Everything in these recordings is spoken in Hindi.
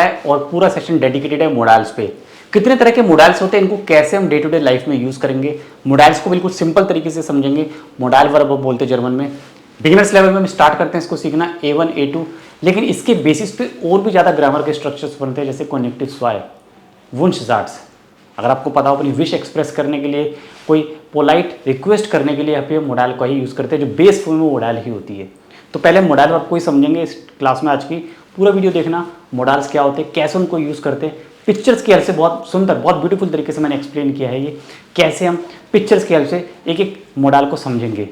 है और पूरा सेशन डेडिकेटेड है मोडाल्स पे। कितने तरह के मोडाल्स होते हैं, इनको कैसे हम डे टू डे लाइफ में यूज़ करेंगे, मोडाल्स को बिल्कुल सिंपल तरीके से समझेंगे। मोडाल वर्ब बोलते हैं जर्मन में। बिगिनर्स लेवल में हम स्टार्ट करते हैं इसको सीखना A1 A2, लेकिन इसके बेसिस पे और भी ज़्यादा ग्रामर के स्ट्रक्चर्स बनते हैं, जैसे कॉन्जेक्टिव स्वाय, वुंशजार्ट्स। अगर आपको पता हो अपनी विश एक्सप्रेस करने के लिए, कोई पोलाइट रिक्वेस्ट करने के लिए यहाँ पे मोडाल का ही यूज़ करते हैं, जो बेस फॉर्म में मोडाल ही होती है। तो पहले मोडाल आपको ही समझेंगे इस क्लास में। आज की पूरा वीडियो देखना, मोडाल्स क्या होते हैं, कैसे उनको यूज़ करते हैं। पिक्चर्स की हेल्प से बहुत सुंदर, बहुत ब्यूटीफुल तरीके से मैंने एक्सप्लेन किया है ये, कैसे हम पिक्चर्स की हेल्प से एक एक मोडाल को समझेंगे।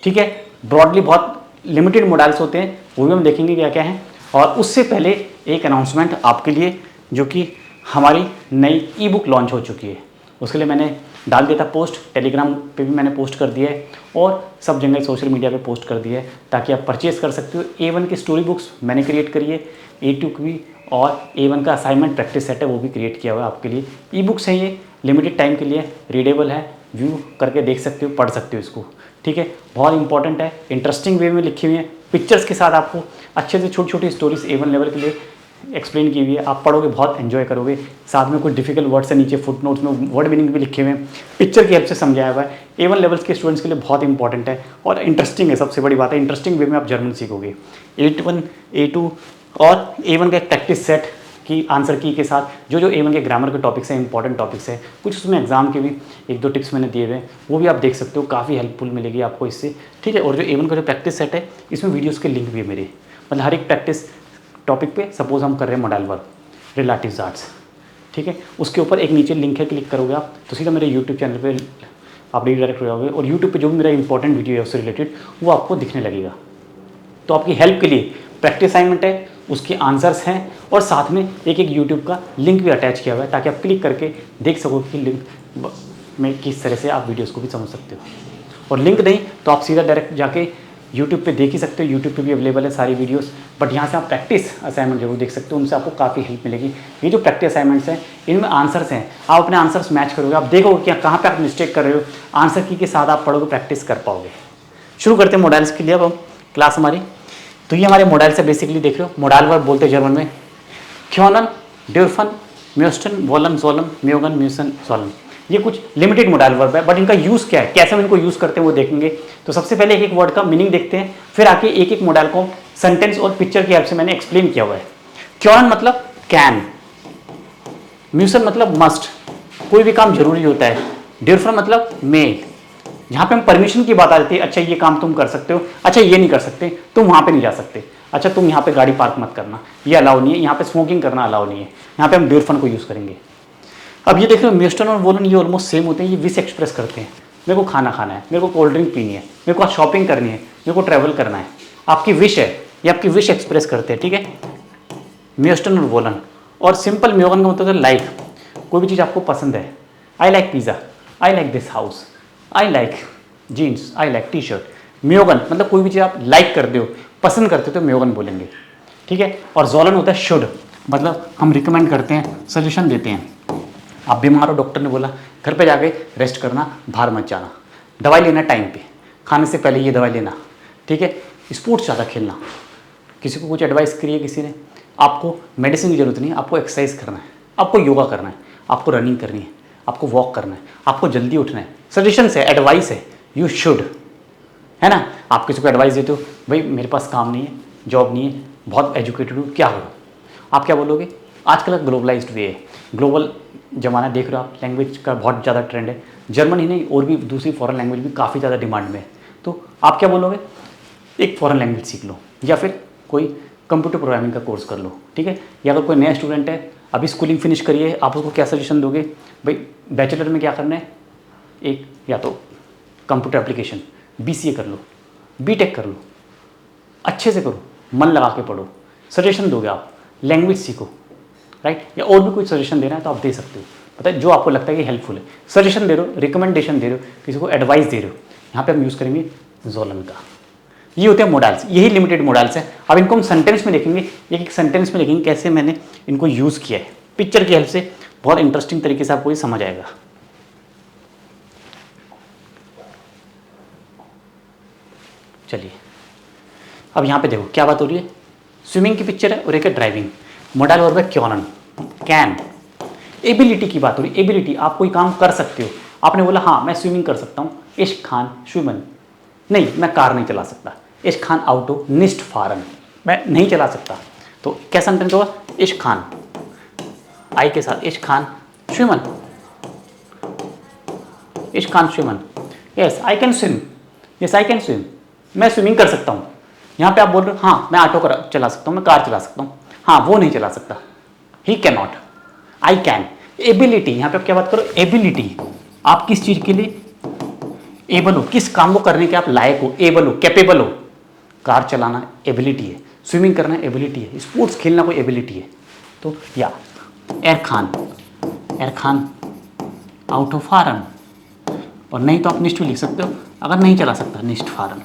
ठीक है, ब्रॉडली बहुत लिमिटेड मोडाल्स होते हैं, वो भी हम देखेंगे क्या क्या है। और उससे पहले एक अनाउंसमेंट आपके लिए, जो कि हमारी नई ई बुक लॉन्च हो चुकी है। उसके लिए मैंने डाल दिया था पोस्ट, टेलीग्राम पे भी मैंने पोस्ट कर दिया है और सब जगह सोशल मीडिया पे पोस्ट कर दिया है, ताकि आप परचेज़ कर सकते हो। A1 की स्टोरी बुक्स मैंने क्रिएट करी है, A2 की भी, और A1 का असाइनमेंट प्रैक्टिस सेट है वो भी क्रिएट किया हुआ है आपके लिए। ई बुक्स हैं ये, लिमिटेड टाइम के लिए, रीडेबल है, व्यू करके देख सकते हो, पढ़ सकते हो इसको। ठीक है, बहुत इंपॉर्टेंट है, इंटरेस्टिंग वे में लिखी हुई है, पिक्चर्स के साथ आपको अच्छे से छोटी छोटी स्टोरीज A1 लेवल के लिए एक्सप्लेन की हुई है। आप पढ़ोगे बहुत एंजॉय करोगे। साथ में कुछ डिफिकल्ट वर्ड्स है नीचे फुट नोट्स में, वर्ड मीनिंग भी लिखे हुए हैं, पिक्चर की हेल्प से समझाया हुआ है। A1 लेवल्स के स्टूडेंट्स के लिए बहुत इंपॉर्टेंट है और इंटरेस्टिंग है। सबसे बड़ी बात है, इंटरेस्टिंग वे में आप जर्मन सीखोगे। A1 A2 और A1 का एक प्रैक्टिस सेट की आंसर की के साथ जो A1 के ग्रामर के टॉपिक्स हैं, इंपॉर्टेंट टॉपिक्स हैं, कुछ उसमें एग्जाम के भी एक दो टिप्स मैंने दिए हुए हैं, वो भी आप देख सकते हो, काफ़ी हेल्पफुल मिलेगी आपको इससे। ठीक है, और जो A1 का जो प्रैक्टिस सेट है, इसमें वीडियोज़ के लिंक भी है मेरे, मतलब हर एक प्रैक्टिस टॉपिक पे सपोज हम कर रहे हैं मोडाल वर्ब, रिलेटिव्स आर्ट्स, ठीक है, उसके ऊपर एक नीचे लिंक है, क्लिक करोगे आप तो सीधा मेरे यूट्यूब चैनल पे आप रीडायरेक्ट हो जाओगे और यूट्यूब पे जो भी मेरा इंपॉर्टेंट वीडियो है उससे रिलेटेड वो आपको दिखने लगेगा। तो आपकी हेल्प के लिए प्रैक्टिस असाइनमेंट है, उसके आंसर्स हैं और साथ में एक एक यूट्यूब का लिंक भी अटैच किया हुआ है, ताकि आप क्लिक करके देख सको कि लिंक में किस तरह से आप वीडियोज़ को भी समझ सकते हो। और लिंक नहीं तो आप सीधा डायरेक्ट जाके यूट्यूब पे देख ही सकते हो, यूट्यूब पे भी अवेलेबल है सारी वीडियोस। बट यहाँ से आप प्रैक्टिस असाइनमेंट जरूर देख सकते हो, उनसे आपको काफ़ी हेल्प मिलेगी। ये जो प्रैक्टिस असाइनमेंट्स हैं, इनमें आंसर्स हैं, आप अपने आंसर्स मैच करोगे, आप देखोगे कि कहाँ पे आप मिस्टेक कर रहे हो, आंसर की के साथ आप पढ़ोगे, प्रैक्टिस कर पाओगे। शुरू करते हैं मोडाल्स के लिए अब हम क्लास हमारी। तो ये हमारे मोडाल्स है, बेसिकली देख रहे हो, मोडाल वर्ब बोलते हैं जर्मन में। क्योनन, ड्यूरफन, म्यूस्टन, वोलन, सोलन, म्योगन, म्यूसन, सोलन। ये कुछ लिमिटेड मोडाल वर्ब है, बट इनका यूज़ क्या है, कैसे हम इनको यूज़ करते हैं वो देखेंगे। तो सबसे पहले एक एक वर्ड का मीनिंग देखते हैं, फिर आके एक एक मोडाल को सेंटेंस और पिक्चर की हेल्प से मैंने एक्सप्लेन किया हुआ है। क्योन मतलब कैन, म्यूसन मतलब मस्ट, कोई भी काम जरूरी होता है। ड्यूरफन मतलब मे, जहाँ पे हम परमिशन की बात आ जाती है, अच्छा ये काम तुम कर सकते हो, अच्छा ये नहीं कर सकते, तुम वहाँ पे नहीं जा सकते, अच्छा तुम यहाँ पे गाड़ी पार्क मत करना, ये अलाउ नहीं है, यहाँ पे स्मोकिंग करना अलाउ नहीं है, यहाँ पे हम ड्यूरफन को यूज़ करेंगे। अब ये देख रहे हो, म्यूस्टन और वोलन ये ऑलमोस्ट सेम होते हैं, ये विश एक्सप्रेस करते हैं, मेरे को खाना खाना है, मेरे को कोल्ड ड्रिंक पीनी है, मेरे को आज शॉपिंग करनी है, मेरे को ट्रैवल करना है, आपकी विश है, ये आपकी विश एक्सप्रेस करते हैं। ठीक है, म्यूस्टन और वोलन। और सिंपल म्योगन का मतलब लाइक, कोई भी चीज़ आपको पसंद है, I like pizza, I like this house, I like jeans, I like T shirt. म्योगन मतलब कोई भी चीज़ आप लाइक करते हो, पसंद करते हो, तो म्योगन बोलेंगे। ठीक है, और जोलन होता है शुड, मतलब हम रिकमेंड करते हैं, सजेशन देते हैं। आप बीमार हो, डॉक्टर ने बोला घर पे जाके रेस्ट करना, बाहर मत जाना, दवाई लेना टाइम पे, खाने से पहले ये दवाई लेना। ठीक है, स्पोर्ट्स ज़्यादा खेलना, किसी को कुछ एडवाइस करिए किसी ने, आपको मेडिसिन की जरूरत नहीं है, आपको एक्सरसाइज करना है, आपको योगा करना है, आपको रनिंग करनी है, आपको वॉक करना है, आपको जल्दी उठना है, सजेशन है, एडवाइस है, यू शुड, है ना। आप किसी को एडवाइस देते हो, भाई मेरे पास काम नहीं है, जॉब नहीं है, बहुत एजुकेटेड हूँ, क्या करूँ, आप क्या बोलोगे। आजकल का ग्लोबलाइज्ड वे है, ग्लोबल जमाना देख रहे हो आप, लैंग्वेज का बहुत ज़्यादा ट्रेंड है, जर्मन ही नहीं और भी दूसरी फॉरेन लैंग्वेज भी काफ़ी ज़्यादा डिमांड में है। तो आप क्या बोलोगे, एक फॉरेन लैंग्वेज सीख लो या फिर कोई कंप्यूटर प्रोग्रामिंग का कोर्स कर लो। ठीक है, या अगर कोई नया स्टूडेंट है, अभी स्कूलिंग फिनिश करिए, आप उसको क्या सजेशन दोगे, भाई बैचलर में क्या करना है, एक या तो कंप्यूटर एप्लीकेशन BCA कर लो, BTech कर लो, अच्छे से करो, मन लगा के पढ़ो, सजेशन दोगे आप, लैंग्वेज सीखो, राइट। या और भी कोई सजेशन देना है तो आप दे सकते हो, पता है, जो आपको लगता है कि हेल्पफुल है, सजेशन दे रहे हो, रिकमेंडेशन दे रहे हो, किसी को एडवाइस दे रहे हो, यहाँ पे हम यूज़ करेंगे जोलन का। ये होते हैं मोडाल्स, यही लिमिटेड मोडाल्स हैं। अब इनको हम सेंटेंस में देखेंगे, एक एक सेंटेंस में देखेंगे कैसे मैंने इनको यूज़ किया है, पिक्चर की हेल्प से बहुत इंटरेस्टिंग तरीके से आपको ये समझ आएगा। चलिए अब यहाँ पे देखो क्या बात हो रही है, स्विमिंग की पिक्चर है और एक है ड्राइविंग। मोडाइल वर्ब है क्योनन, कैन। एबिलिटी की बात हो रही, एबिलिटी, आप कोई काम कर सकते हो। आपने बोला हाँ मैं स्विमिंग कर सकता हूँ, इश खान स्विमन। नहीं, मैं कार नहीं चला सकता, इश खान आउटो निस्ट फारन, मैं नहीं चला सकता। तो क्या सेंटेंस होगा, इश खान आई के साथ, इश खान स्विमन, इश खान स्विमन। Yes I can swim, yes I can swim, मैं स्विमिंग कर सकता हूँ। यहाँ पे आप बोल रहे हो हाँ मैं ऑटो चला सकता हूँ, मैं कार चला सकता हूँ, हाँ वो नहीं चला सकता, he can not, I can. Ability, यहाँ पे आप क्या बात करो, एबिलिटी, आप किस चीज के लिए एबल हो, किस काम को करने के आप लायक हो, एबल हो, कैपेबल हो। कार चलाना एबिलिटी है, स्विमिंग करना एबिलिटी है, स्पोर्ट्स खेलना कोई एबिलिटी है। तो या एर खान आउट ऑफ फारन, और नहीं तो आप निष्ठ भी लिख सकते हो, अगर नहीं चला सकता निष्ठ फारन,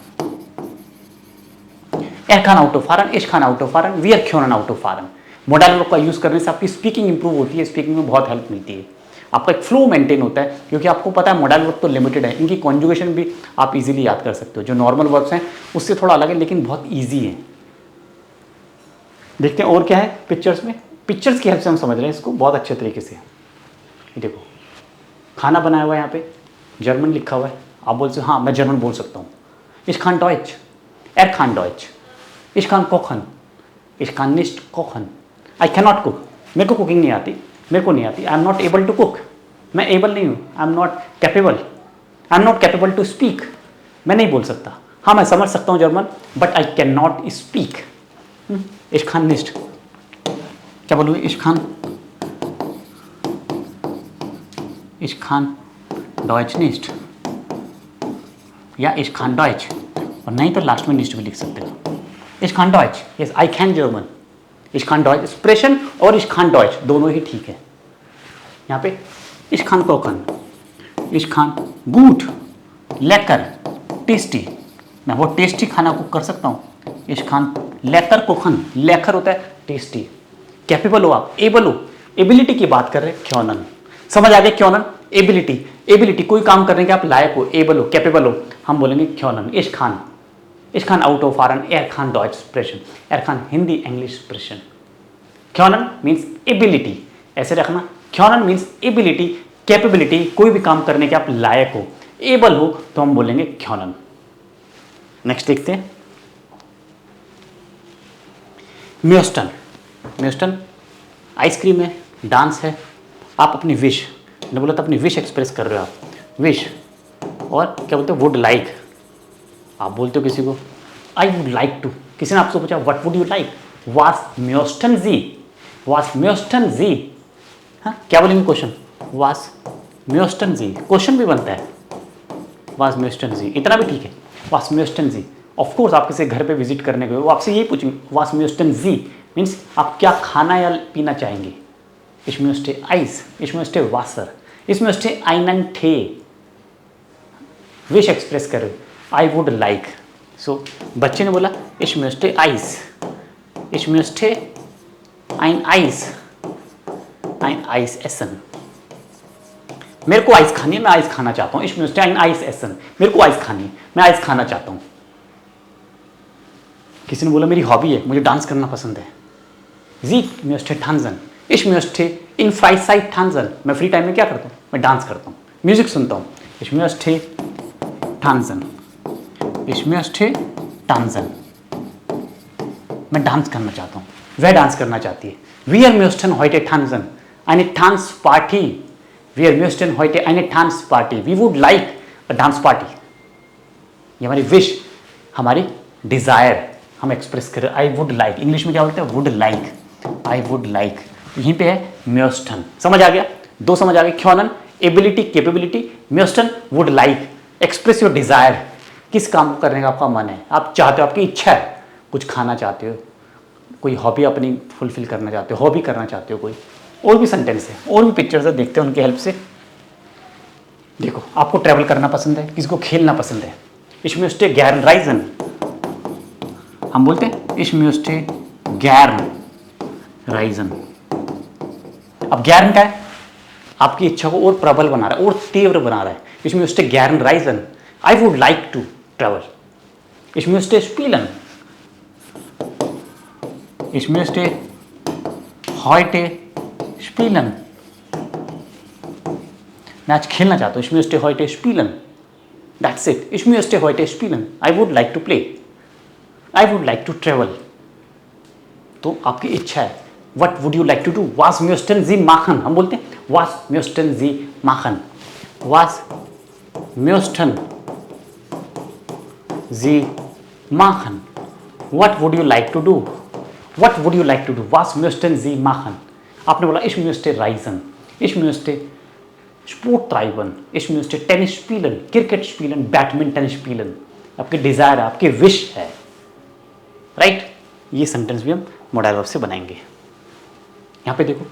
एर खान आउट ऑफ फारन, इश खान आउट ऑफ फारन, वी आर ख्योनन आउट ऑफ फारन। मॉडल वर्ब का यूज करने से आपकी स्पीकिंग इंप्रूव होती है, स्पीकिंग में बहुत हेल्प मिलती है, आपका एक फ्लो मेंटेन होता है, क्योंकि आपको पता है मॉडल वर्ब तो लिमिटेड है, इनकी कॉन्जुगेशन भी आप इजीली याद कर सकते हो। जो नॉर्मल वर्ब्स हैं उससे थोड़ा अलग है, लेकिन बहुत ईजी है। देखते हैं और क्या है पिक्चर्स में, पिक्चर्स की हेल्प से हम समझ रहे हैं इसको बहुत अच्छे तरीके से। ये देखो खाना बनाया हुआ है, यहाँ पे जर्मन लिखा हुआ है, आप बोल सकते हाँ मैं जर्मन बोल सकता हूँ, इश खान डॉइच, एर खान डॉइच, इश खान कोखन, इश खान निस्ट कोखन, आई कैन नॉट कुक, मेरे को कुकिंग नहीं आती, मेरे को नहीं आती, I am not able to cook, मैं एबल नहीं हूँ, I am not capable, I am not capable to speak, मैं नहीं बोल सकता, हाँ मैं समझ सकता हूँ German but I can not speak. इश खान निस्ट, क्या बोलोगे, इश खान डॉइच निस्ट, या इश खान डॉइच, और नहीं तो लास्ट में निस्ट भी लिख सकते हो, इश Khan Deutsche, yes I can German, इश खान डॉइच एक्सप्रेशन और इश खान डॉइच दोनों ही ठीक है। यहाँ पे इश खान कोकन, इश खान गूट लेकर टेस्टी, मैं वो टेस्टी खाना कुक कर सकता हूँ, इश खान लेकर कोखन, लेकर होता है टेस्टी। कैपेबल हो आप, एबल हो, एबिलिटी की बात कर रहे हैं, क्योनन, समझ आ गया क्योनन, एबिलिटी, एबिलिटी कोई काम करने के आप लायक हो, एबल हो, कैपेबल हो, हम बोलेंगे क्योनन। इश खान आउट ऑफ फारन, एर खान डॉइच एक्सप्रेशन, एर खान हिंदी इंग्लिश एक्सप्रेशन। क्योनन मीन्स एबिलिटी, ऐसे रखना, क्योनन मीन्स एबिलिटी, कैपेबिलिटी, कोई भी काम करने के आप लायक हो, एबल हो, तो हम बोलेंगे क्योनन। नेक्स्ट देखते हैं म्योस्टन। म्योस्टन आइसक्रीम है, डांस है, आप अपनी विश, मैंने बोला था अपनी विश एक्सप्रेस कर रहे हो आप, विश, और क्या बोलते हो, वुड लाइक, आप बोलते हो किसी को आई वुड लाइक टू, किसी ने आपसे पूछा व्हाट वुड यू लाइक, वास म्योस्टन जी, वास म्योस्टन जी, हाँ क्या बोलेंगे क्वेश्चन, वास म्योस्टन जी, क्वेश्चन भी बनता है, वास म्योस्टन जी, इतना भी ठीक है, वास म्योस्टन जी। ऑफ कोर्स आप किसी घर पे विजिट करने गए वो आपसे यही पूछेंगे, वास म्योस्टन जी मीन्स आप क्या खाना या पीना चाहेंगे, ich möchte Eis, ich möchte Wasser, ich möchte einen Tee, wish express करो, आई वुड लाइक। सो बच्चे ने बोला ich möchte Eis, ich möchte ein Eis, ein Eis essen, मेरे को आइस खानी है, मैं आइस खाना चाहता हूँ, ich möchte ein Eis essen, मेरे को आइस खानी है, मैं आइस खाना चाहता हूँ। किसी ने बोला मेरी हॉबी है, मुझे डांस करना पसंद है, Sie möchte tanzen, ich möchte in Freizeit tanzen, मैं फ्री टाइम में क्या करता हूँ, मैं डांस करता हूँ, म्यूजिक सुनता हूँ, ich möchte tanzen, ich möchte tanzen, मैं डांस करना चाहता हूँ, वह डांस करना चाहती है, wir möchten heute tanzen, eine Tanzparty, wir möchten heute eine Tanzparty, we would like a dance party, ये हमारी विश, हमारी डिजायर हम एक्सप्रेस करें, आई वुड लाइक, इंग्लिश में क्या बोलते हैं, would like, I would like, यहीं पे है म्योस्टन। समझ आ गया, दो समझ आ गए, क्योनन एबिलिटी कैपेबिलिटी, म्योस्टन would like, express your desire, किस काम को करने का आपका मन है, आप चाहते हो, आपकी इच्छा है, कुछ खाना चाहते हो, कोई हॉबी अपनी फुलफिल करना चाहते हो, हॉबी करना चाहते हो कोई, और भी सेंटेंस है, और भी पिक्चर्स है, देखते हैं उनकी हेल्प से। देखो आपको ट्रैवल करना पसंद है, किसी को खेलना पसंद है, ich möchte gern reisen, हम बोलते हैं ich möchte gern reisen। अब gern क्या है, आपकी इच्छा को और प्रबल बना रहा है, और तीव्र बना रहा है, ich möchte gern reisen, I would like to travel, ich möchte spielen, ich möchte heute spielen. मैं आज खेलना चाहता हूँ. Ich möchte heute spielen. That's it. Ich möchte heute spielen. I would like to play. I would like to travel. तो आपकी इच्छा है. What would you like to do? Was möchten Sie machen? हम बोलते हैं was möchten Sie machen? Was möchten Sie machen? What would you like to do? What would you like to do? Was möchten Sie machen? आपने बोला ich möchte reisen. Ich möchte Sport treiben. Ich möchte Tennis spielen, Cricket spielen, Badminton spielen. आपकी डिजायर है, आपकी विश है, राइट? ये सेंटेंस भी हम मॉडल वर्ब से बनाएंगे. यहाँ पे देखो,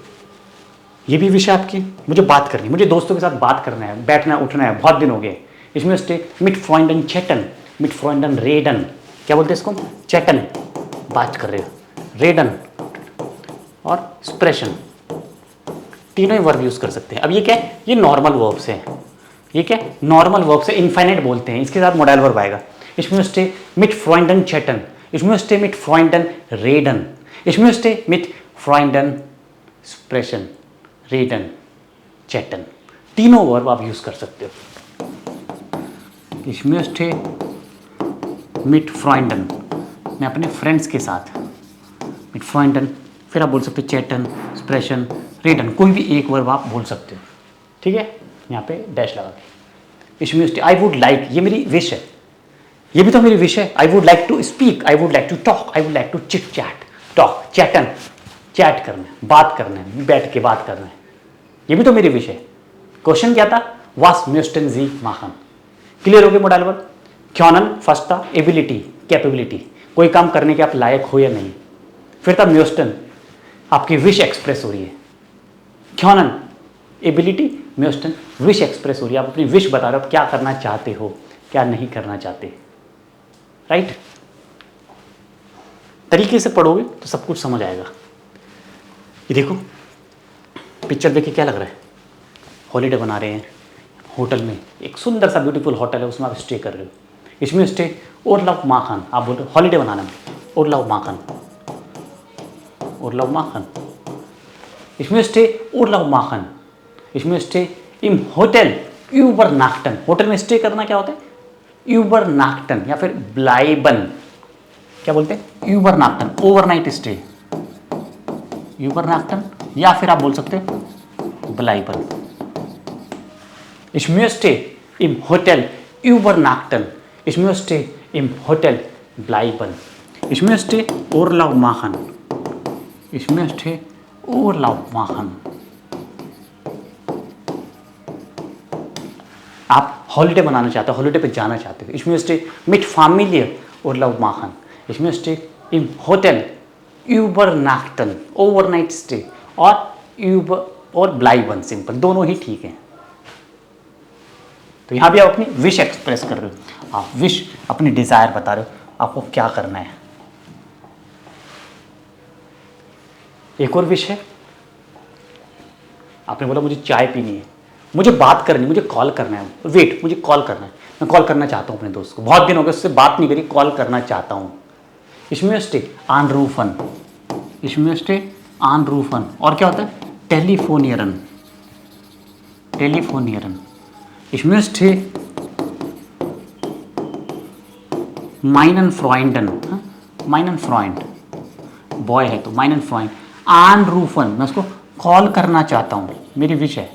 ये भी विश है आपकी. मुझे बात करनी, मुझे दोस्तों के साथ बात करना है, बैठना उठना है, बहुत दिन हो गए. Ich möchte mit Freunden chatten, mit Freunden reden. क्या बोलते हैं इसको? चैटन, बात कर रहे हो. रेडन और स्प्रेशन, तीनों ही वर्ब यूज कर सकते हैं. अब ये क्या है? ये नॉर्मल वर्ब से है. ये क्या है? नॉर्मल वर्ब से इनफाइनाइट बोलते हैं. इसके साथ मॉडल वर्ब आएगा. Ich möchte mit Freunden chatten. Ich möchte mit Freunden reden. Ich möchte mit Freunden sprechen. reden, chatten. तीनों वर्ब आप यूज कर सकते हो. Ich möchte mit Freunden, मैं अपने फ्रेंड्स के साथ. mit Freunden, फिर आप बोल सकते हो chatten, sprechen, reden. कोई भी एक वर्ब आप बोल सकते हो. ठीक है, यहाँ पे डैश लगा के. Ich möchte, I would like, ये मेरी विश है. ये भी तो मेरी विश है. I would like to speak, I would like to talk, I would like to chit chat. talk, chatten, chat करना है, बात करना है, बैठ के बात करना है. ये भी तो मेरी विश है. क्वेश्चन क्या था? Was möchten Sie machen? Clear हो गया मॉडल वर्ब? क्योनन फर्स्ट था एबिलिटी, कैपेबिलिटी, कोई काम करने के आप लायक हो या नहीं. फिर था म्योस्टन, आपकी विश एक्सप्रेस हो रही है. क्योनन एबिलिटी, म्योस्टन विश एक्सप्रेस हो रही है. आप अपनी विश बता रहे हो, क्या करना चाहते हो, क्या नहीं करना चाहते, राइट? तरीके से पढ़ोगे तो सब कुछ समझ आएगा. ये देखो, पिक्चर देखिए क्या लग रहा है. हॉलीडे बना रहे हैं होटल में, एक सुंदर सा ब्यूटीफुल होटल है, उसमें आप स्टे कर रहे हो. इसमें स्टे और लव माखन, आप बोल रहे हो हॉलीडे बनाना में, और लव माखन, और लव माखन. इसमें स्टे और लव माखन. इसमें स्टे इम होटल यूबर नाक्टन. होटल में स्टे करना क्या होता है? यूबर नाक्टन या फिर ब्लाइबन. क्या बोलते हैं? यूबर नाक्टन, ओवरनाइट स्टे. यूबर नाक्टन या फिर आप बोल सकते हो ब्लाइबन. Ich möchte im Hotel übernachten. Ich möchte im Hotel bleiben. Ich möchte Urlaub machen. Ich möchte Urlaub machen. आप हॉलीडे बनाना चाहते हो, हॉलीडे पे जाना चाहते हो. Ich möchte mit Familie Urlaub machen. Ich möchte im Hotel übernachten, overnight stay और bleiben, सिंपल, दोनों ही ठीक है. तो यहां भी आप अपनी विश एक्सप्रेस कर रहे हो. आप विश, अपनी डिजायर बता रहे हो, आपको क्या करना है. एक और विश है, आपने बोला मुझे चाय पीनी है, मुझे बात करनी, मुझे कॉल करना है. वेट, मुझे कॉल करना है, मैं कॉल करना चाहता हूं अपने दोस्त को, बहुत दिन हो गए उससे बात नहीं करी, कॉल करना चाहता हूं. Ich möchte anrufen. Ich möchte anrufen. और क्या होता है? टेलीफोनियरन, टेलीफोनियरन. Ich möchte meinen Freunden, meinen Freund, boy है तो meinen Freund, anrufen, मैं उसको कॉल करना चाहता हूँ, मेरी विश है.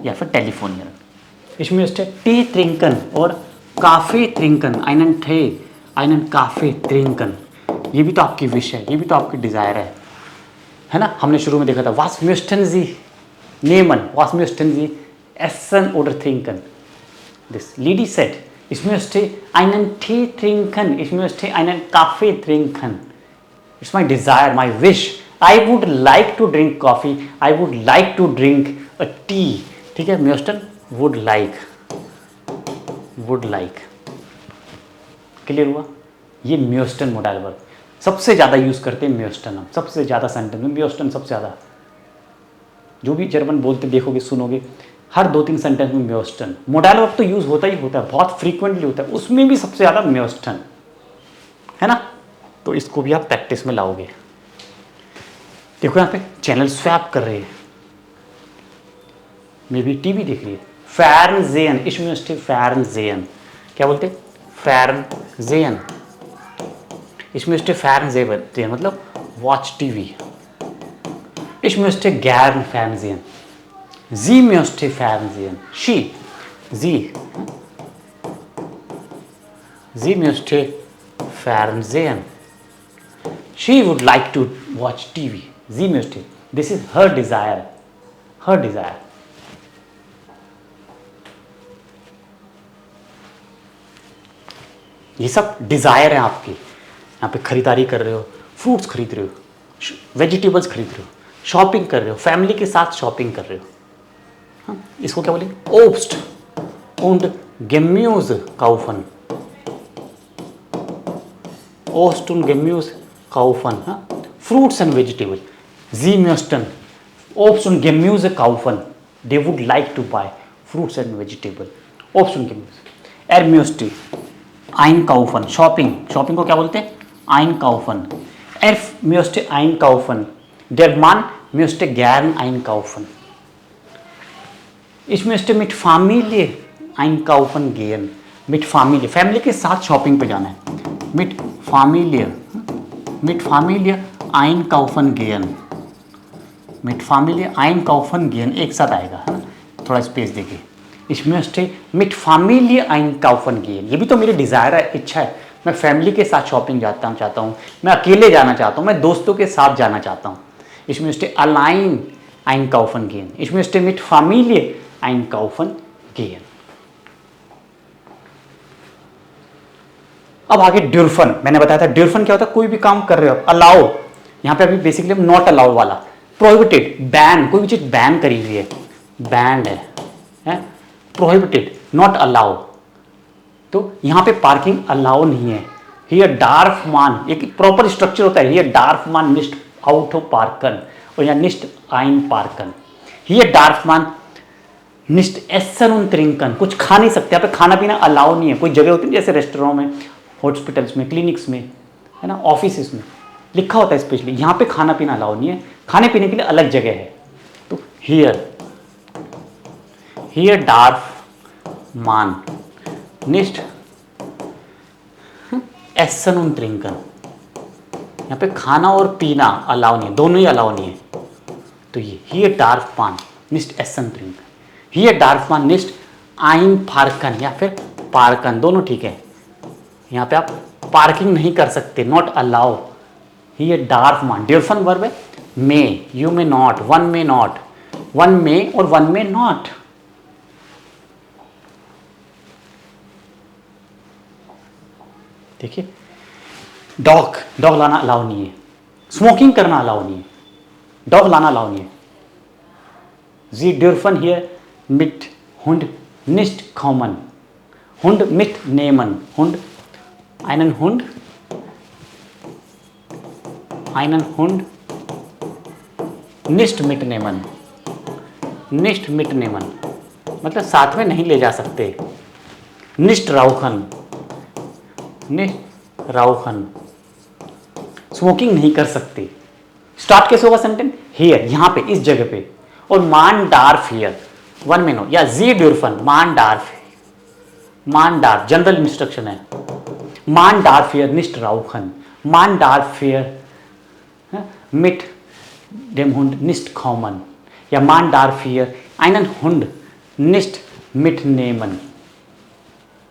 या फिर टेलीफोनियरन. Ich möchte Tee trinken और काफ़े trinken, einen Tee, einen Kaffee trinken. ये भी तो आपकी विश है, ये भी तो आपकी डिज़ायर है ना? हमने शुरू में देखा था was möchten Sie nehmen, was möchten Sie essen oder trinken. Das lady said, ich möchte einen Tee trinken, ich möchte einen Kaffee trinken. It's my desire, my wish. I would like to drink coffee, I would like to drink a tea. ठीक है, म्योस्टन would like, would like. Clear हुआ? ये म्योस्टन मॉडल वर्ब सबसे ज़्यादा यूज़ करते हैं. म्योस्टन हम सबसे ज़्यादा सेंटेंस में म्योस्टन सबसे ज़्यादा, जो भी जर्मन बोलते देखोगे सुनोगे, हर 2-3 सेंटेंस में म्योस्टन. मॉडल वर्ब तो यूज़ होता ही होता है, बहुत फ्रीक्वेंटली होता है, उसमें भी सबसे ज़्यादा म्योस्टन है ना. तो इसको भी आप प्रैक्टिस में लाओगे. देखो यहाँ पे चैनल स्वैप कर रहे हैं, मे बी टीवी देख रही है। फैरनजेन, इसमें फैरनजेन, क्या बोलते हैं? फैरनजेन, इसमें फैरनजेन मतलब वॉच टीवी। इसमें गैरन फैरनजेन, जी में फैरनजेन, शी, जी में फैरनजेन, she would like to watch TV, जी में this is her desire, her desire. ये सब डिजायर है आपकी। यहाँ पे खरीदारी कर रहे हो, फ्रूट्स खरीद रहे हो, वेजिटेबल्स खरीद रहे हो, शॉपिंग कर रहे हो, फैमिली के साथ शॉपिंग कर रहे हो। हाँ, इसको क्या बोले? ओब्स्ट und Gemüse kaufen, Obst und Gemüse kaufen, Fruits and Vegetables. Sie möchten Obst und Gemüse kaufen. They would like to buy fruits and vegetables. Obst und Gemüse. Er möchte einkaufen. Shopping. Shopping को क्या बोलते हैं? Einkaufen. Er möchte einkaufen. Der Mann möchte gern einkaufen. Ich möchte mit Familie einkaufen gehen. Mit Familie. Family के साथ शॉपिंग पे जाना है. Mit Familie. Mit Familie einkaufen gehen. Mit Familie einkaufen gehen. एक साथ आएगा, है ना? थोड़ा स्पेस देखिए. Ich möchte mit Familie einkaufen gehen. ये भी तो मेरी डिज़ायर है, इच्छा है. मैं फैमिली के साथ शॉपिंग चाहता हूँ, मैं अकेले जाना चाहता हूँ, मैं दोस्तों के साथ जाना चाहता हूँ. Ich möchte allein einkaufen gehen. Ich möchte mit Familie einkaufen gehen. अब आगे ड्यूरफन, मैंने बताया था ड्यूरफन क्या होता है? कोई भी काम कर रहे हो, अलाउ. यहाँ पे अभी बेसिकली नॉट अलाउ वाला, प्रोहिबिटेड, बैन, कोई भी चीज बैन करी हुई है, बैंड है, प्रोहिबिटेड, नॉट अलाउ. तो यहाँ पे पार्किंग अलाउ नहीं है. हियर डार्फ मान, एक प्रॉपर स्ट्रक्चर होता है. हियर डार्फ मान निस्ट आउट ऑफ पार्कन, और यहाँ निस्ट आइन पार्कन. हियर डार्फ मान निस्ट एसन उन त्रिंकन, कुछ खा नहीं सकते. यहाँ पे खाना पीना अलाउ नहीं है. कोई जगह होती है जैसे रेस्टोरेंट में, हॉस्पिटल्स में, क्लिनिक्स में, है ना, ऑफिस में लिखा होता है स्पेशली, यहाँ पे खाना पीना अलाउ नहीं है. खाने पीने के लिए अलग जगह है. तो हियर डार्फ मान निस्ट एसन उन त्रिंकन, यहाँ पे खाना और पीना अलाउ नहीं है, दोनों ही अलाउ नहीं है. तो ये हियर डार्फ मान निस्ट एसन त्रिंकन, हियर डार्फ मान निस्ट आइन पार्कन या फिर पार्कन, दोनों ठीक है. यहाँ पे आप पार्किंग नहीं कर सकते, नॉट अलाउ. हियर डार्फ मान, ड्यूरफन वर्ब है, may, you may not, one may not, one may और वन मे नॉट. देखिए, डॉग लाना अलाउ नहीं है, स्मोकिंग करना अलाउ नहीं है, डॉग लाना अलाउ नहीं है. जी ड्यूरफन हियर मिट हुंड निस्ट कॉमन, हुंड मिट Neyman, Hund einen Hund nicht mitnehmen, nicht mitnehmen मतलब साथ में नहीं ले जा सकते. nicht rauchen, स्मोकिंग नहीं कर सकते. स्टार्ट कैसे होगा सेंटेंस? हियर, यहाँ पे, इस जगह पे, और मान डार्फ हियर, वन में नो, या जी ड्यूरफन मान डार्फ जनरल इंस्ट्रक्शन है. Man darf hier nicht rauchen. Man darf hier mit dem Hund nicht kommen. Ja, man darf hier einen Hund nicht mitnehmen.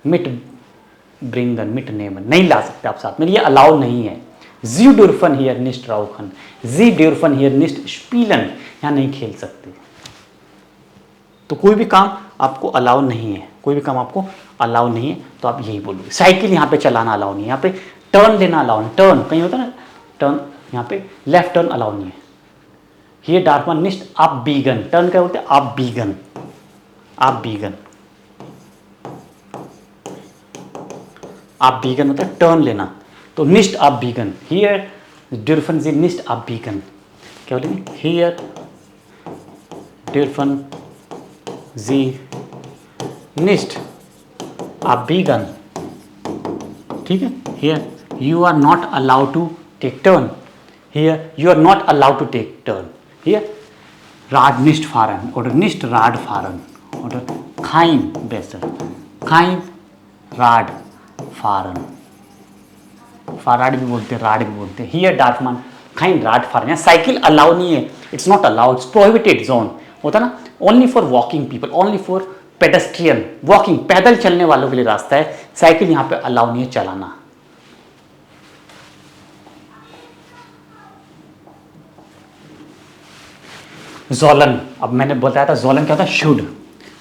Mitbringen, mitnehmen. नहीं ला सकते आप साथ में, ये अलाउ नहीं है. Sie dürfen hier nicht rauchen. Sie dürfen hier nicht spielen. यहाँ नहीं खेल सकते. तो कोई भी काम आपको अलाउ नहीं है, कोई भी काम आपको अलाउ नहीं है, तो आप यही बोलोगे. साइकिल यहाँ पे चलाना अलाउ नहीं है, यहाँ पे टर्न लेना अलाउ नहीं. टर्न कहीं होता है ना, टर्न, यहाँ पे लेफ्ट टर्न अलाउ नहीं है. हियर डार्फ मान निस्ट आप बीगन, टर्न क्या बोलते हैं? आप बीगन, आप बीगन होता है टर्न लेना. तो निस्ट आप बीगन, हियर ड्यूरफन जी निस्ट आप बीगन, क्या बोलेंगे? हियर ड्यूरफन जी निस्ट आप बीगन, ठीक है. Here you are not allowed to take turn, Here you are not allowed to take turn. Here Rad nicht fahren oder nicht Rad fahren oder kein besser. Kein Rad fahren. Fahrrad भी बोलते हैं, राड भी बोलते हैं. Here darf man kein Rad fahren. यहाँ साइकिल अलाउ नहीं है. It's not allowed. It's prohibited zone. होता ना. Only for walking people. Only for pedestrian. Walking. पैदल चलने वालों के लिए रास्ता है. साइकिल यहाँ पे अलाउ नहीं है चलाना. जोलन. अब मैंने बताया था जोलन क्या होता है.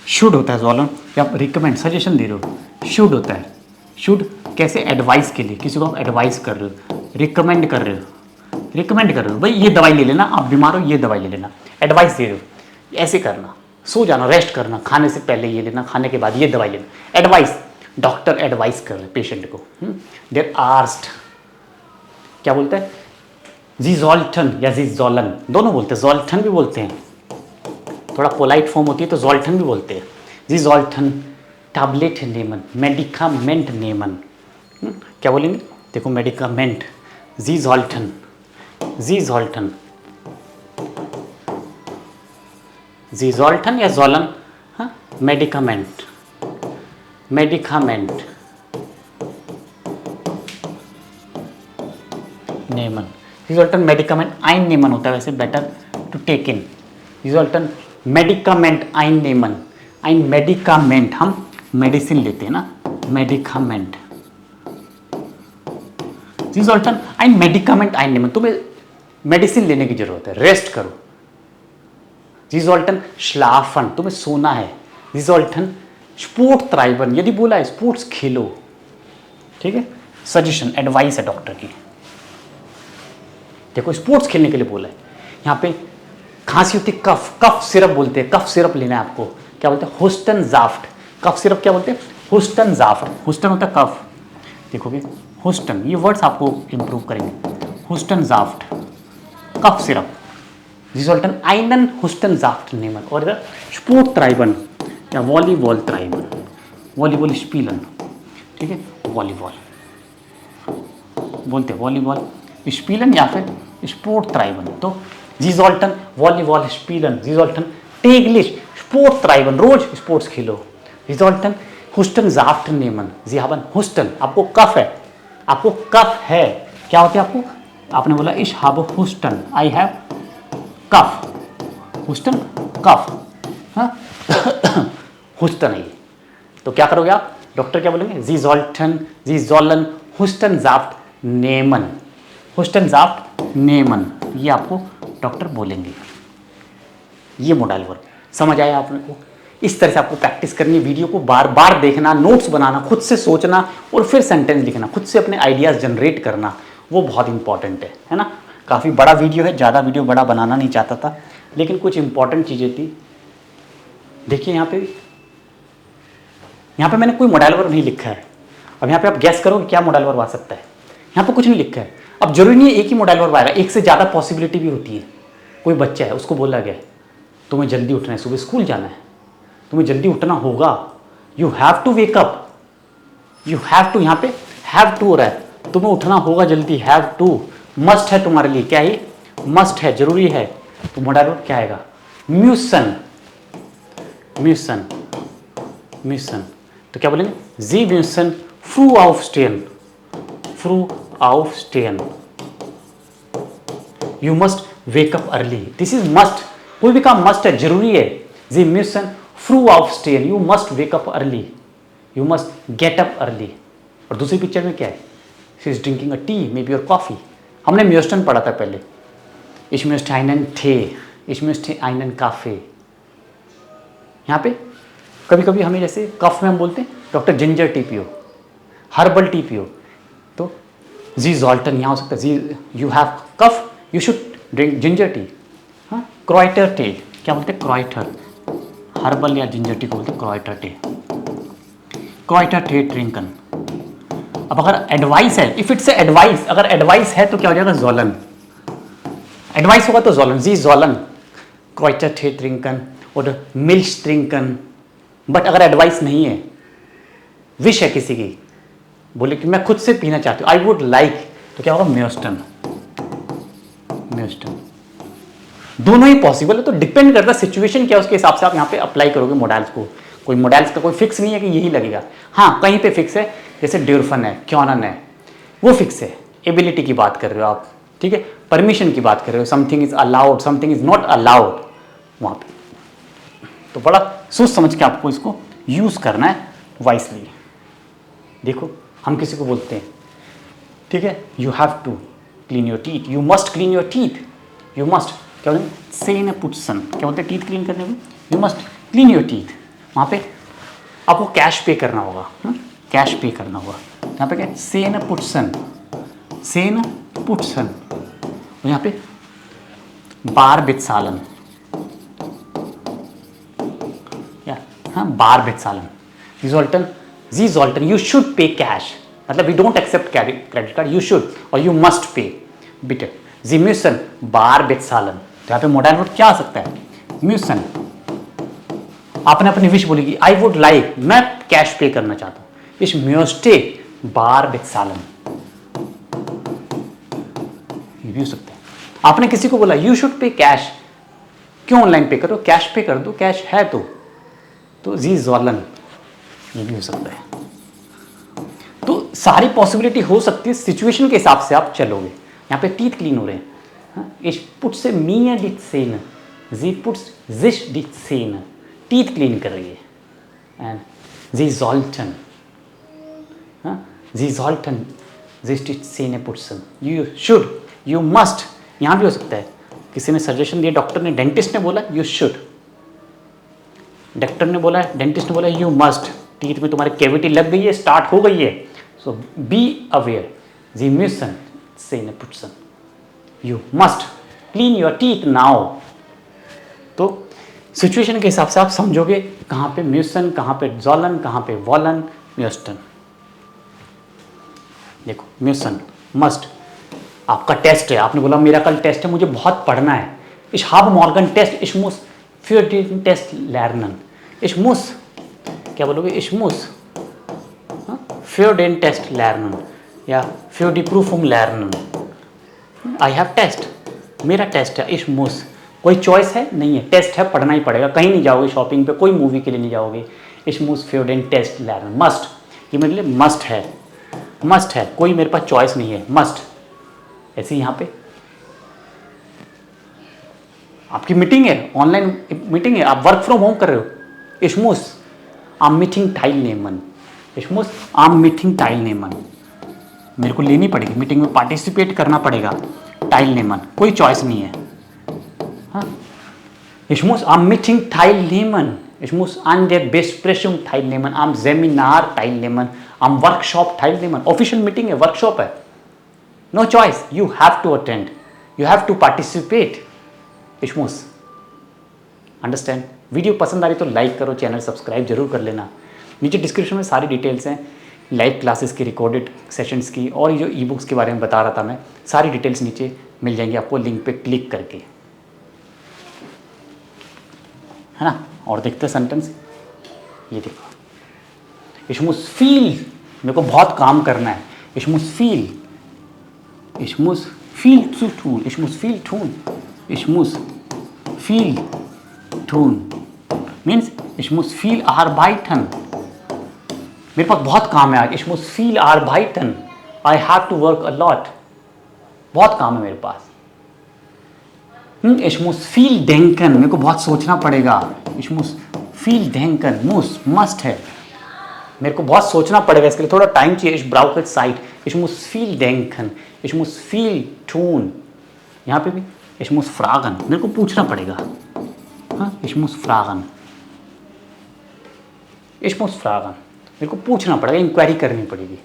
शुड होता है जोलन. या आप रिकमेंड सजेशन दे रहे हो. शुड होता है. शुड कैसे एडवाइस के लिए, किसी को आप एडवाइस कर रहे हो, रिकमेंड कर रहे हो भाई ये दवाई ले लेना, आप बीमार हो ये दवाई ले लेना. एडवाइस दे रहे हो, ऐसे करना, सो जाना, रेस्ट करना, खाने से पहले ये लेना, खाने के बाद ये दवाई लेना. एडवाइस. डॉक्टर एडवाइस कर रहे पेशेंट को. देर आर्स्ट क्या बोलते हैं. जीजोल्टन या जीजोलन दोनों बोलते हैं. जोल्टन भी बोलते हैं. थोड़ा पोलाइट फॉर्म होती है तो जोल्टन भी बोलते हैं. जीजोल्टन. टैबलेट नेमन. मेडिकामेंट नेमन. क्या बोलेंगे देखो. मेडिकामेंट. जीजोल्टन. जीजोल्टन या जोलन. हाँ मेडिकामेंट. नेमन. जीजोल्टन मेडिकामेंट आइन नेमन होता है वैसे. Better to take in. जीजोल्टन मेडिकामेंट आइन नेमन. आइन मेडिकामेंट हम मेडिसिन लेते हैं ना. मेडिकामेंट. जीजोल्टन आइन मेडिकामेंट आइन नेमन. तुम्हें मेडिसिन लेने की जरूरत है, रेस्ट करो. जीजोल्टन श्लाफन. तुम्हें सोना है. जीजोल्टन स्पोर्ट ट्राइबन. यदि बोला है स्पोर्ट्स खेलो. ठीक है. सजेशन एडवाइस है डॉक्टर की. देखो स्पोर्ट्स खेलने के लिए बोला है. यहाँ पे खांसी होती है कफ सिरप बोलते हैं. कफ सिरप लेना है आपको. क्या बोलते हैं. हुस्टन जाफ्ट. कफ सिरप क्या बोलते हैं. हुस्टन जाफ्ट. हुस्टन होता है कफ. देखोगे हुस्टन. ये वर्ड्स आपको इंप्रूव करेंगे. हुस्टन जाफ्ट कफ सिरप. जीजोल्टन आइनन हुस्टन जाफ्ट नेमन. और इधर स्पोर्ट ट्राइबन या वॉलीबॉल ट्राइबन. वॉलीबॉल स्पीलन. ठीक है. वॉलीबॉल बोलते हैं. वॉलीबॉल स्पीलन या फिर स्पोर्ट ट्राइबन. तो जीजोल्टन वॉलीबॉल स्पीलन. जीजोल्टन टेगलिश स्पोर्ट ट्राइबन. रोज स्पोर्ट्स खेलो. जीजोल्टन हुस्टन जाफ्ट नेमन. जी हाबन हुस्टन. आपको कफ है. आपको कफ है. क्या होती है आपको. आपने बोला इश हाब हुस्टन. I have cough. हुस्टन कफ. हाँ हुस्टन है. तो क्या करोगे आप. डॉक्टर क्या बोलेंगे. जीजोल्टन जीजोलन हुस्टन जाफ्ट नेमन. हुस्टन जाफ्ट नेमन. ये आपको डॉक्टर बोलेंगे. ये मोडाइल वर्ब समझ आया आपने को. इस तरह से आपको प्रैक्टिस करनी है. वीडियो को बार बार देखना, नोट्स बनाना, खुद से सोचना और फिर सेंटेंस लिखना, खुद से अपने आइडियाज जनरेट करना. वो बहुत इंपॉर्टेंट है ना. काफ़ी बड़ा वीडियो है. ज़्यादा वीडियो बड़ा बनाना नहीं चाहता था, लेकिन कुछ इंपॉर्टेंट चीज़ें थी. देखिए यहाँ पे मैंने कोई मोडाइल वर्ब नहीं लिखा है. अब यहाँ पे आप गैस करो कि क्या मोडाइल वर्ब आ सकता है. यहाँ पे कुछ नहीं लिखा है. अब जरूरी नहीं है एक ही मोडाइल वर्ब आएगा. एक से ज़्यादा पॉसिबिलिटी भी होती है. कोई बच्चा है, उसको बोला गया तुम्हें जल्दी उठना है, सुबह स्कूल जाना है, तुम्हें जल्दी उठना होगा. You have to wake up. You have to. यहाँ पे हैव टू हो रहा है. तुम्हें उठना होगा जल्दी. हैव टू मस्ट है तुम्हारे लिए. क्या है. मस्ट है, जरूरी है. तो मोडाइल वर्ब क्या आएगा. म्यूसन. तो क्या बोलेंगे. जी म्यूसन फ्रू aufstehen. फ्रू aufstehen. You must wake up early. This is must. कोई भी काम मस्ट है, जरूरी है. जी म्यूसन फ्रू aufstehen. You must wake up early. You must get up early. और दूसरी पिक्चर में क्या है. She is drinking a T may be और कॉफी. हमने म्यूस्टन पढ़ा था पहले. Ich möchte einen Tee. Ich möchte einen Kaffee. यहाँ पे कभी कभी हमें जैसे कफ में हम बोलते हैं डॉक्टर जिंजर टी पियो, हर्बल टी पियो. तो जी जोल्टन यहाँ हो सकता है. जी you have cough, you should drink ginger tea. हाँ क्राइटर टी. क्या बोलते हैं. क्राइटर. हर्बल या जिंजर टी को बोलते हैं क्राइटर टी. क्राइटर टी ड्रिंकन. अब अगर एडवाइस है, इफ इट्स एडवाइस, अगर एडवाइस है तो क्या हो जाएगा. जोलन. एडवाइस होगा तो जोलन. जी जोलन क्राइटर टी ड्रिंकन और मिल्क ड्रिंकन. बट अगर एडवाइस नहीं है, विश है किसी की, बोले कि मैं खुद से पीना चाहती हूँ, आई वुड लाइक, तो क्या होगा. म्यूस्टन. म्यूस्टन। दोनों ही पॉसिबल है, तो डिपेंड करता है सिचुएशन क्या है, उसके हिसाब से आप यहाँ पे अप्लाई करोगे मोडाल्स को। कोई मोडाल्स का कोई फिक्स नहीं है कि यही लगेगा। हाँ, कहीं पे फिक्स है, जैसे ड्यूरफन है, क्योनन है, वो फिक्स है। एबिलिटी की बात कर रहे हो आप, ठीक है, परमिशन की बात कर रहे हो, something is allowed, something is not allowed, वहाँ पे तो बड़ा सोच समझ के आपको इसको यूज करना है वाइसली। देखो, हम किसी को बोलते हैं, ठीक है, you have to clean your teeth, you must clean your teeth, you must, क्या बोलते हैं, से न पुटसन, क्या बोलते हैं टीथ क्लीन करने में, you must clean your teeth. वहाँ पे आपको कैश पे करना होगा, कैश पे करना होगा। यहाँ पे क्या, से न पुटसन, से न पुटसन, और यहाँ पे बार बित्सालन, हाँ, बार बित्सालन, जी जोल्टन, यू शुड पे कैश, मतलब we don't accept credit card, you should और यू मस्ट पे, बिटे जी म्यूसन बार बित्सालन। तो यहाँ पे मोडाइल वर्ड क्या आ सकता है, म्यूसन। आपने अपनी विश बोलेगी, आई वुड लाइक, मैं कैश पे करना चाहता हूँ, इस म्यूस्टे बार बित्सालन, ये भी हो सकता है। आपने किसी को बोला यू शुड पे कैश, क्यों ऑनलाइन पे करो, कैश पे कर दो, कैश है तो जी जोलन, ये भी हो सकता है। तो सारी पॉसिबिलिटी हो सकती है, सिचुएशन के हिसाब से आप चलोगे। यहाँ पे टीथ क्लीन हो रहे हैं, इस पुट से मीया डिट सेन, जी पुट्स जिश डिट सेन, टीथ क्लीन कर रही है, एंड जी जोल्टन, जी जोल्टन जिश डिट सेन पुट्सन, यू शुड, यू मस्ट, यहाँ भी हो सकता है। किसी ने सजेशन दिया, डॉक्टर ने, डेंटिस्ट ने बोला यू शुड, डॉक्टर ने बोला, डेंटिस्ट ने बोला यू मस्ट, टीथ में तुम्हारी कैविटी लग गई है, स्टार्ट हो गई है, सो बी अवेयर, जी म्यूसन से न पुटसन, you must clean your teeth now. तो सिचुएशन के हिसाब से आप समझोगे कहाँ पे म्यूसन, कहाँ पे जोलन, कहाँ पे वॉलन, म्यूस्टन। देखो, म्यूसन मस्ट, आपका टेस्ट है, आपने बोला मेरा कल टेस्ट है, मुझे बहुत पढ़ना है, इस हाब मॉर्गन टेस्ट, इशमुस फिर टेस्ट लर्नन, इशमुस, क्या बोलोगे, इशमुस फिर डेन टेस्ट लर्नन, या फिर डी प्रूफुम लर्नन, आई हैव टेस्ट, मेरा टेस्ट है, इशमुस, कोई चॉइस है नहीं है, टेस्ट है, पढ़ना ही पड़ेगा, कहीं नहीं जाओगे शॉपिंग पे, कोई मूवी के लिए नहीं जाओगे, इशमुस फिर डेन टेस्ट लर्नन, मस्ट, ये मेरे लिए मस्ट है, मस्ट है, कोई मेरे पास चॉइस नहीं है, मस्ट। ऐसे यहाँ पे आपकी मीटिंग है, ऑनलाइन मीटिंग है, आप वर्क फ्रॉम होम कर रहे हो, इशमुस आम मीटिंग टाइल नेमन, इशमुस आम मीटिंग टाइल नेमन, मेरे को लेनी पड़ेगी मीटिंग में, पार्टिसिपेट करना पड़ेगा, टाइल नेमन, कोई चॉइस नहीं है, हाँ, इशमुस आम मीटिंग टाइल नेमन, इशमुस आन देर बेस्प्रेशुम टाइल नेमन, आम जेमिनार टाइल नेमन, आम वर्कशॉप टाइल नेमन, ऑफिशियल मीटिंग है, वर्कशॉप है, no choice, you have to attend, you have to participate, इशमुस, अंडरस्टैंड। वीडियो पसंद आ रही तो लाइक करो, चैनल सब्सक्राइब जरूर कर लेना। नीचे डिस्क्रिप्शन में सारी डिटेल्स हैं, लाइव क्लासेस की, रिकॉर्डेड सेशंस की, और ये जो ई बुक्स के बारे में बता रहा था मैं, सारी डिटेल्स नीचे मिल जाएंगी आपको लिंक पे क्लिक करके, है ना। और देखते हैं सेंटेंस, ये देखो, इशमुस फील, मेरे को बहुत काम करना है, इशमुस फील, इशमुस फील टू टून, इशमुस फील टून, इशमुस फील टून मीन्स इशमुस फील आर्बाइटन, मेरे पास बहुत काम है आज, इशमुस फील आर्बाइटन, I have to work a lot, बहुत काम है मेरे पास। इशमुस फील डेंकन, मेरे को बहुत सोचना पड़ेगा, इशमुस फील डेंकन, मुस मस्ट है, मेरे को बहुत सोचना पड़ेगा, इसके लिए थोड़ा टाइम चाहिए, इश ब्राउकेट साइट, इशमुस फील डेंकन, इशमुस फील टून, यहाँ पे भी इशमुस फ्रागन, मेरे को पूछना पड़ेगा, हाँ, इशमुस फ्रागन, इशमुस फ्रागन, मेरे को पूछना पड़ेगा, इंक्वायरी करनी पड़ेगी,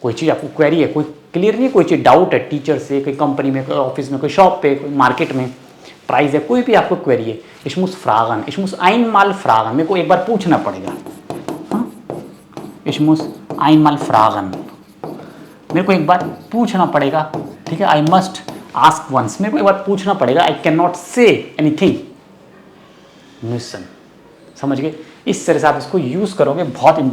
कोई चीज़ आपको क्वेरी है, कोई क्लियर नहीं है, कोई चीज़ डाउट है, टीचर से, कोई कंपनी में, कोई ऑफिस में, कोई शॉप पे, कोई मार्केट में, प्राइस है, कोई भी आपको क्वेरी है, इशमुस फ्रागन, इशमुस आइन माल फ्रागन, मेरे को एक बार पूछना पड़ेगा, हाँ, इशमुस आइन माल फ्रागन, मेरे को एक बार पूछना पड़ेगा, ठीक है, आई मस्ट आस्क वंस, मेरे को एक बार पूछना पड़ेगा, आई can not say anything, mission, समझ गए। इस तरह से आप इसको यूज करोगे, बहुत